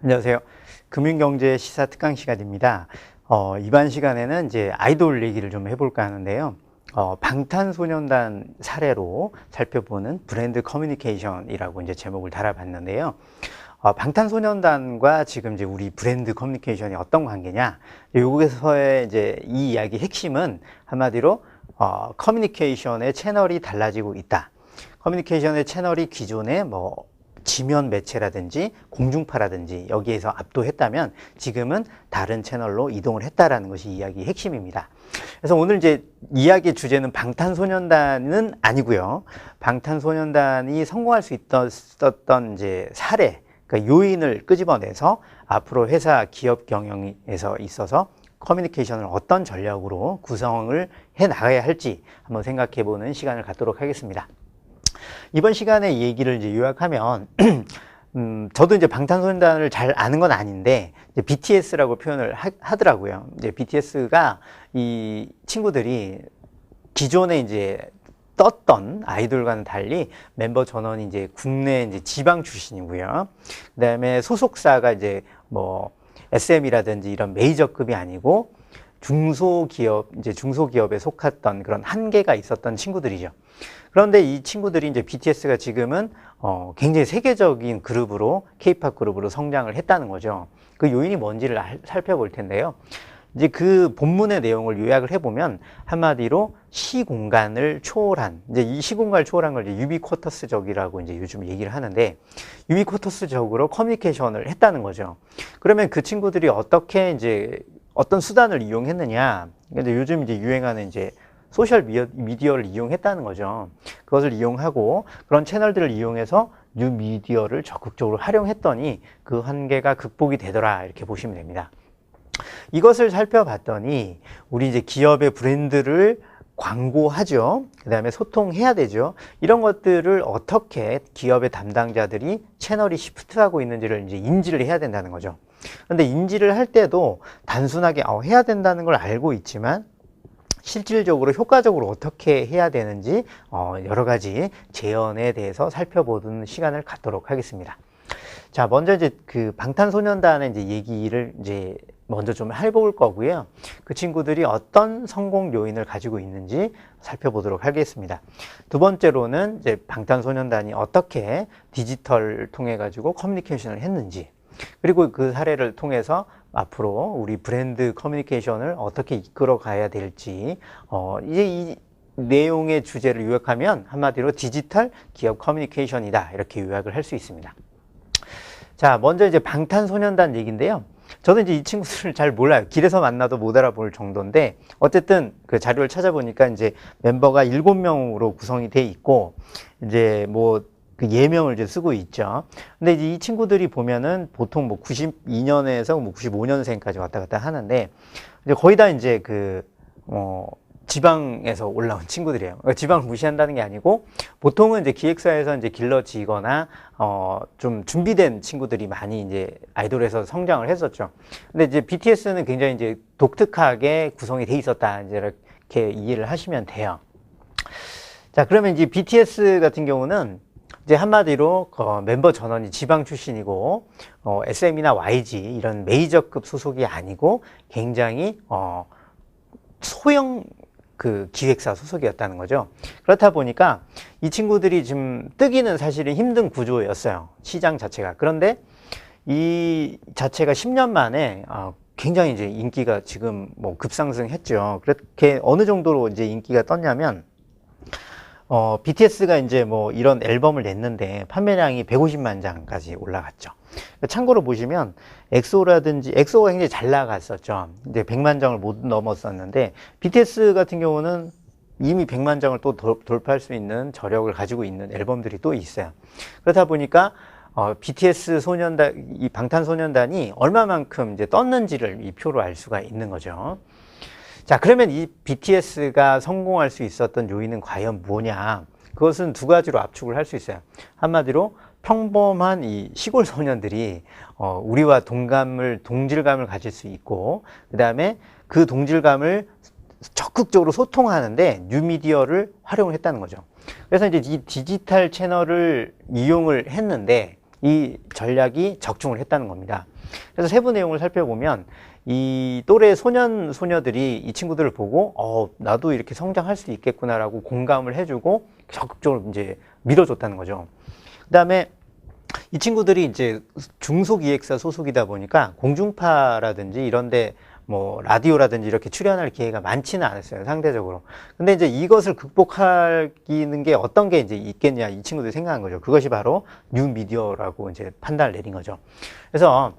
안녕하세요. 금융경제 시사 특강 시간입니다. 이번 시간에는 이제 아이돌 얘기를 좀 해볼까 하는데요. 방탄소년단 사례로 살펴보는 브랜드 커뮤니케이션이라고 이제 제목을 달아봤는데요. 방탄소년단과 지금 이제 우리 브랜드 커뮤니케이션이 어떤 관계냐? 여기서의 이제 이 이야기 핵심은 한마디로 커뮤니케이션의 채널이 달라지고 있다. 커뮤니케이션의 채널이 기존에 뭐 지면 매체라든지 공중파라든지 여기에서 압도했다면 지금은 다른 채널로 이동을 했다라는 것이 이야기의 핵심입니다. 그래서 오늘 이제 이야기의 주제는 방탄소년단은 아니고요. 방탄소년단이 성공할 수 있었던 이제 사례, 그러니까 요인을 끄집어내서 앞으로 회사 기업 경영에서 있어서 커뮤니케이션을 어떤 전략으로 구성을 해 나가야 할지 한번 생각해 보는 시간을 갖도록 하겠습니다. 이번 시간에 이 얘기를 이제 요약하면, 저도 이제 방탄소년단을 잘 아는 건 아닌데, 이제 BTS라고 표현을 하더라고요. 이제 BTS가 이 친구들이 기존에 이제 떴던 아이돌과는 달리 멤버 전원이 이제 국내 이제 지방 출신이고요. 그 다음에 소속사가 이제 뭐 SM이라든지 이런 메이저급이 아니고 중소기업에 속했던 그런 한계가 있었던 친구들이죠. 그런데 이 친구들이 이제 BTS가 지금은 굉장히 세계적인 그룹으로, K-팝 그룹으로 성장을 했다는 거죠. 그 요인이 뭔지를 살펴볼 텐데요. 이제 그 본문의 내용을 요약을 해보면 한마디로 시공간을 초월한, 이제 이 시공간을 초월한 걸 이제 유비쿼터스적이라고 이제 요즘 얘기를 하는데, 유비쿼터스적으로 커뮤니케이션을 했다는 거죠. 그러면 그 친구들이 어떻게 이제 어떤 수단을 이용했느냐. 근데 요즘 이제 유행하는 이제 소셜 미디어를 이용했다는 거죠. 그것을 이용하고 그런 채널들을 이용해서 뉴 미디어를 적극적으로 활용했더니 그 한계가 극복이 되더라. 이렇게 보시면 됩니다. 이것을 살펴봤더니 우리 이제 기업의 브랜드를 광고하죠. 그 다음에 소통해야 되죠. 이런 것들을 어떻게 기업의 담당자들이 채널이 시프트하고 있는지를 이제 인지를 해야 된다는 거죠. 그런데 인지를 할 때도 단순하게 해야 된다는 걸 알고 있지만 실질적으로 효과적으로 어떻게 해야 되는지 여러 가지 재현에 대해서 살펴보는 시간을 갖도록 하겠습니다. 자, 먼저 이제 그 방탄소년단의 이제 얘기를 이제 먼저 좀 해볼 거고요. 그 친구들이 어떤 성공 요인을 가지고 있는지 살펴보도록 하겠습니다. 두 번째로는 이제 방탄소년단이 어떻게 디지털을 통해 가지고 커뮤니케이션을 했는지, 그리고 그 사례를 통해서 앞으로 우리 브랜드 커뮤니케이션을 어떻게 이끌어 가야 될지, 이제 이 내용의 주제를 요약하면 한마디로 디지털 기업 커뮤니케이션이다. 이렇게 요약을 할 수 있습니다. 자, 먼저 이제 방탄소년단 얘기인데요. 저는 이제 이 친구들을 잘 몰라요. 길에서 만나도 못 알아볼 정도인데, 어쨌든 그 자료를 찾아보니까 이제 멤버가 7명으로 구성이 돼 있고, 이제 뭐 그 예명을 이제 쓰고 있죠. 근데 이제 이 친구들이 보면은 보통 뭐 92년에서 뭐 95년생까지 왔다 갔다 하는데, 이제 거의 다 이제 지방에서 올라온 친구들이에요. 그러니까 지방을 무시한다는 게 아니고, 보통은 이제 기획사에서 이제 길러지거나, 좀 준비된 친구들이 많이 이제 아이돌에서 성장을 했었죠. 근데 이제 BTS는 굉장히 이제 독특하게 구성이 돼 있었다. 이제 이렇게 이해를 하시면 돼요. 자, 그러면 이제 BTS 같은 경우는 이제 한마디로 멤버 전원이 지방 출신이고, SM이나 YG 이런 메이저급 소속이 아니고 굉장히 소형 그 기획사 소속이었다는 거죠. 그렇다 보니까 이 친구들이 지금 뜨기는 사실은 힘든 구조였어요. 시장 자체가. 그런데 이 자체가 10년 만에 굉장히 이제 인기가 지금 뭐 급상승했죠. 그렇게 어느 정도로 이제 인기가 떴냐면, BTS가 이제 뭐 이런 앨범을 냈는데 판매량이 150만 장까지 올라갔죠. 참고로 보시면 엑소가 굉장히 잘 나갔었죠. 이제 100만 장을 못 넘었었는데, BTS 같은 경우는 이미 100만 장을 또 돌파할 수 있는 저력을 가지고 있는 앨범들이 또 있어요. 그렇다 보니까 BTS 이 방탄소년단이 얼마만큼 이제 떴는지를 이 표로 알 수가 있는 거죠. 자, 그러면 이 BTS가 성공할 수 있었던 요인은 과연 뭐냐? 그것은 두 가지로 압축을 할 수 있어요. 한마디로 평범한 이 시골 소년들이 우리와 동질감을 가질 수 있고, 그 다음에 그 동질감을 적극적으로 소통하는데 뉴미디어를 활용을 했다는 거죠. 그래서 이제 이 디지털 채널을 이용을 했는데, 이 전략이 적중을 했다는 겁니다. 그래서 세부 내용을 살펴보면 이 또래 소년, 소녀들이 이 친구들을 보고, 나도 이렇게 성장할 수 있겠구나라고 공감을 해주고 적극적으로 이제 밀어줬다는 거죠. 그 다음에 이 친구들이 이제 중소 기획사 소속이다 보니까 공중파라든지 이런데 뭐 라디오라든지 이렇게 출연할 기회가 많지는 않았어요, 상대적으로. 근데 이제 이것을 극복하기는 게 어떤 게 이제 있겠냐, 이 친구들이 생각한 거죠. 그것이 바로 뉴미디어라고 이제 판단을 내린 거죠. 그래서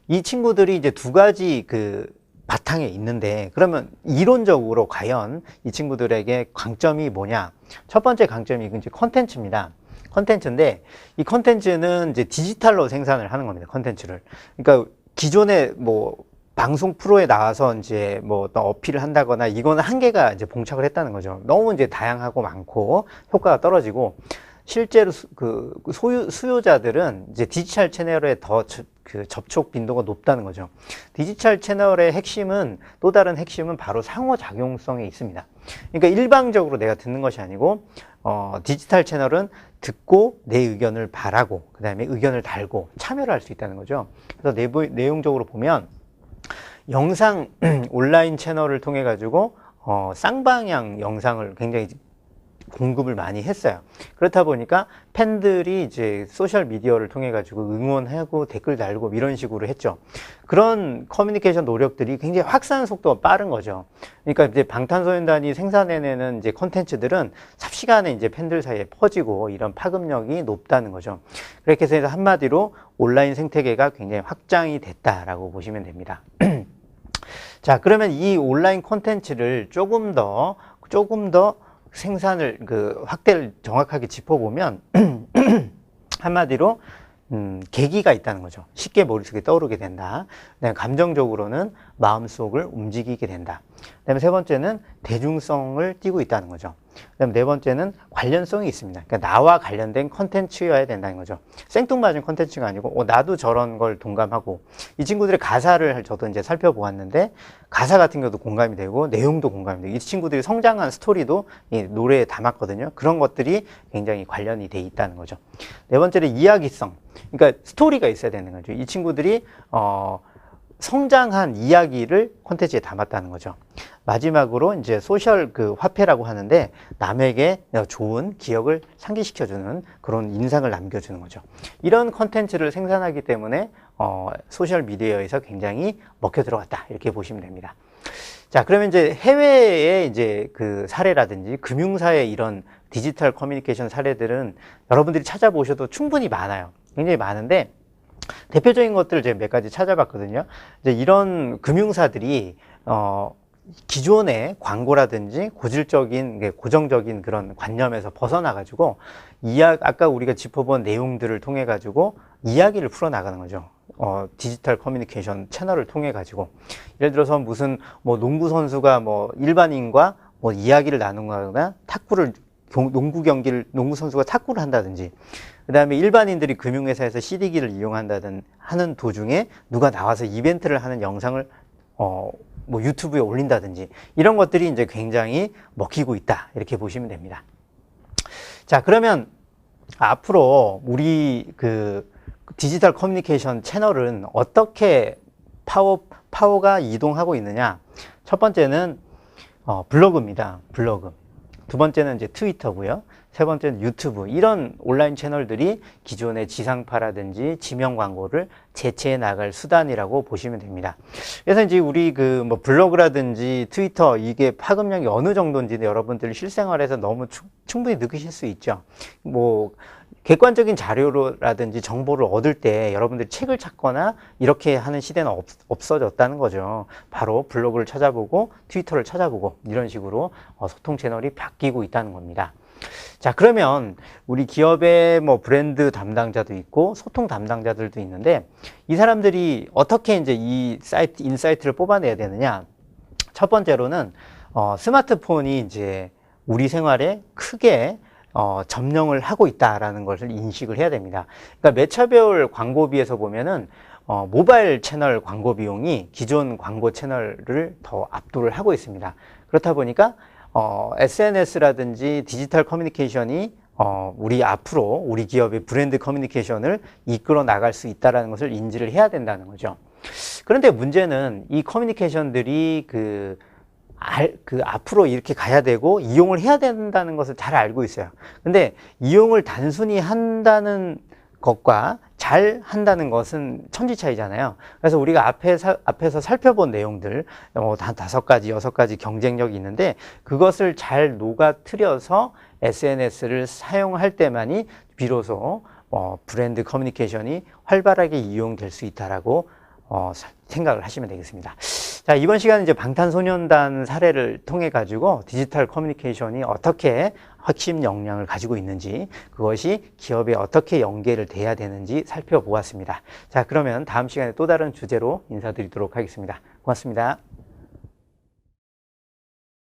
이 친구들이 이제 두 가지 그 바탕에 있는데, 그러면 이론적으로 과연 이 친구들에게 강점이 뭐냐? 첫 번째 강점이 이제 컨텐츠입니다. 컨텐츠인데, 이 컨텐츠는 이제 디지털로 생산을 하는 겁니다, 컨텐츠를. 그러니까 기존에 뭐 방송 프로에 나와서 이제 뭐 어떤 어필을 한다거나 이거는 한계가 이제 봉착을 했다는 거죠. 너무 이제 다양하고 많고 효과가 떨어지고, 실제로 수요자들은 이제 디지털 채널에 더 그 접촉 빈도가 높다는 거죠. 디지털 채널의 핵심은, 또 다른 핵심은 바로 상호작용성에 있습니다. 그러니까 일방적으로 내가 듣는 것이 아니고, 디지털 채널은 듣고 내 의견을 바라고, 그 다음에 의견을 달고 참여를 할 수 있다는 거죠. 그래서 내용적으로 보면, 영상 온라인 채널을 통해 가지고 쌍방향 영상을 굉장히 공급을 많이 했어요. 그렇다 보니까 팬들이 이제 소셜 미디어를 통해 가지고 응원하고 댓글 달고 이런 식으로 했죠. 그런 커뮤니케이션 노력들이 굉장히 확산 속도가 빠른 거죠. 그러니까 이제 방탄소년단이 생산해내는 이제 콘텐츠들은 삽시간에 이제 팬들 사이에 퍼지고 이런 파급력이 높다는 거죠. 그렇게 해서 한마디로 온라인 생태계가 굉장히 확장이 됐다라고 보시면 됩니다. 자, 그러면 이 온라인 콘텐츠를 조금 더 생산을 확대를 정확하게 짚어보면 한마디로 계기가 있다는 거죠. 쉽게 머릿속에 떠오르게 된다. 그다음에 감정적으로는 마음속을 움직이게 된다. 그다음에 세 번째는 대중성을 띠고 있다는 거죠. 그다음에 네 번째는 관련성이 있습니다. 그러니까 나와 관련된 컨텐츠여야 된다는 거죠. 생뚱맞은 컨텐츠가 아니고 나도 저런 걸 동감하고, 이 친구들의 가사를 저도 이제 살펴보았는데 가사 같은 경우도 공감이 되고 내용도 공감이 되고, 이 친구들이 성장한 스토리도 이 노래에 담았거든요. 그런 것들이 굉장히 관련이 돼 있다는 거죠. 네 번째는 이야기성. 그러니까 스토리가 있어야 되는 거죠. 이 친구들이 성장한 이야기를 콘텐츠에 담았다는 거죠. 마지막으로 이제 소셜 화폐라고 하는데, 남에게 좋은 기억을 상기시켜주는 그런 인상을 남겨주는 거죠. 이런 콘텐츠를 생산하기 때문에 소셜 미디어에서 굉장히 먹혀 들어갔다, 이렇게 보시면 됩니다. 자, 그러면 이제 해외의 이제 사례라든지 금융사의 이런 디지털 커뮤니케이션 사례들은 여러분들이 찾아보셔도 충분히 많아요. 굉장히 많은데, 대표적인 것들을 제가 몇 가지 찾아봤거든요. 이제 이런 금융사들이 기존의 광고라든지 고정적인 그런 관념에서 벗어나가지고 아까 우리가 짚어본 내용들을 통해 가지고 이야기를 풀어나가는 거죠. 디지털 커뮤니케이션 채널을 통해 가지고, 예를 들어서 무슨 농구 선수가 일반인과 이야기를 나누거나 농구 선수가 탁구를 한다든지, 그 다음에 일반인들이 금융회사에서 CD기를 이용한다든 하는 도중에 누가 나와서 이벤트를 하는 영상을 유튜브에 올린다든지, 이런 것들이 이제 굉장히 먹히고 있다, 이렇게 보시면 됩니다. 자, 그러면 앞으로 우리 디지털 커뮤니케이션 채널은 어떻게 파워가 이동하고 있느냐? 첫 번째는 블로그입니다. 블로그. 두 번째는 이제 트위터고요. 세 번째는 유튜브. 이런 온라인 채널들이 기존의 지상파라든지 지명 광고를 대체해 나갈 수단이라고 보시면 됩니다. 그래서 이제 우리 블로그라든지 트위터, 이게 파급력이 어느 정도인지 여러분들 실생활에서 너무 충분히 느끼실 수 있죠. 객관적인 자료라든지 정보를 얻을 때 여러분들이 책을 찾거나 이렇게 하는 시대는 없어졌다는 거죠. 바로 블로그를 찾아보고 트위터를 찾아보고 이런 식으로 소통 채널이 바뀌고 있다는 겁니다. 자, 그러면 우리 기업의 브랜드 담당자도 있고 소통 담당자들도 있는데, 이 사람들이 어떻게 이제 이 인사이트를 뽑아내야 되느냐? 첫 번째로는 스마트폰이 이제 우리 생활에 크게 점령을 하고 있다라는 것을 인식을 해야 됩니다. 그러니까 매차별 광고비에서 보면은 모바일 채널 광고 비용이 기존 광고 채널을 더 압도를 하고 있습니다. 그렇다 보니까 SNS라든지 디지털 커뮤니케이션이 우리 앞으로 우리 기업의 브랜드 커뮤니케이션을 이끌어 나갈 수 있다는 것을 인지를 해야 된다는 거죠. 그런데 문제는 이 커뮤니케이션들이 앞으로 이렇게 가야 되고 이용을 해야 된다는 것을 잘 알고 있어요. 근데 이용을 단순히 한다는 것과 잘 한다는 것은 천지 차이잖아요. 그래서 우리가 앞에서 살펴본 내용들, 한 5가지, 6가지 경쟁력이 있는데 그것을 잘 녹아트려서 SNS를 사용할 때만이 비로소 브랜드 커뮤니케이션이 활발하게 이용될 수 있다라고 생각을 하시면 되겠습니다. 자, 이번 시간은 이제 방탄소년단 사례를 통해 가지고 디지털 커뮤니케이션이 어떻게 핵심 역량을 가지고 있는지, 그것이 기업에 어떻게 연계를 돼야 되는지 살펴보았습니다. 자, 그러면 다음 시간에 또 다른 주제로 인사드리도록 하겠습니다. 고맙습니다.